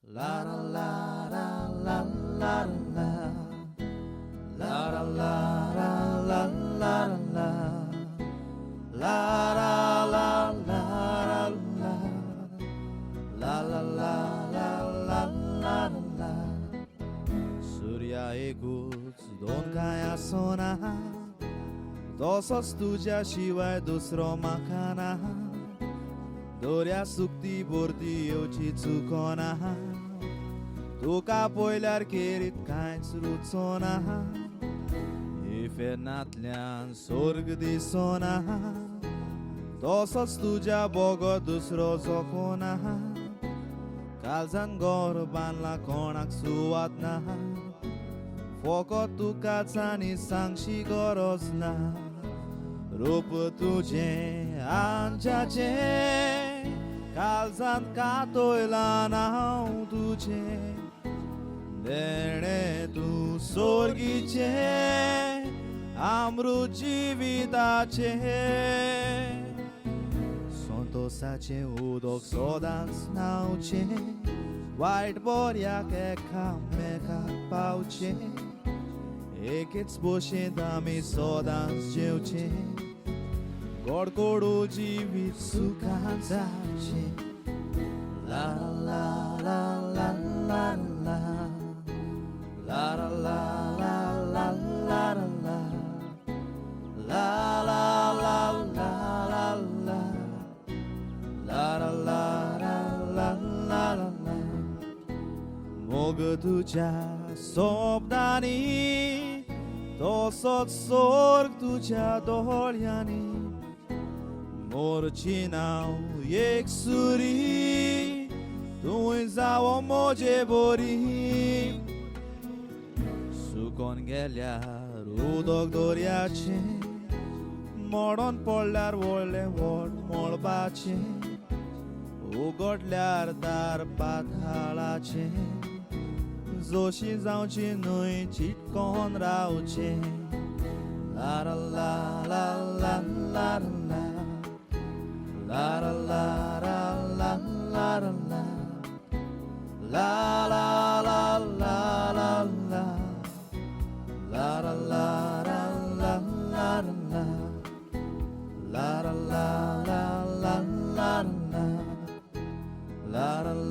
La la la la la la la la la la la la la la la la la la la la Surya एकूच दोन काय आसोना तसोच तुझ्या शिवाय दुसरो म्हाका ना दोऱ्या सुकती बोरती येवची चुकोना तुका पळयल्यार खेरीत कांयच रुचोना इफेनांतल्यान स्वर्ग दिसोना तसोच तुज्या बोगो दुसरो जोखोना काळजान घर बांदला कोणाक सुवात ना फकत तुकाच आनी सांगशी गरज ना रूप तुझें आंच्याचें काळजांत कातोयलां हांव तुजें देणे तूं सोर्गीचें अमृत जिविताचें संतोसाचें उदक सदांच न्हांवचें वायट बऱ्याक एकामेकाक पावचें एकेच भशेन आमी सदांच जेवचें गोड कोडू जिवीत सुखान जावचें ला ला ला ला ला ला ला ला ला ला ला ला ला ला ला ला ला मोग तुझ्या सोबनांनी तसोच स्वर्ग तुझ्या दोळ्यांनी मोरची नांव एक सुरी तुवें जावो मोजे बोरी सुकोन गेल्यार उदक दोर्याचें मोडोन पडल्यार व्हडलें व्हड मळबाचें उगडल्यार दार पाताळाचें जोशी जावची न्हय चिटकोन रावचें ला ला ला ला ला ला ला ला ला ला ला ला ला ला ला ला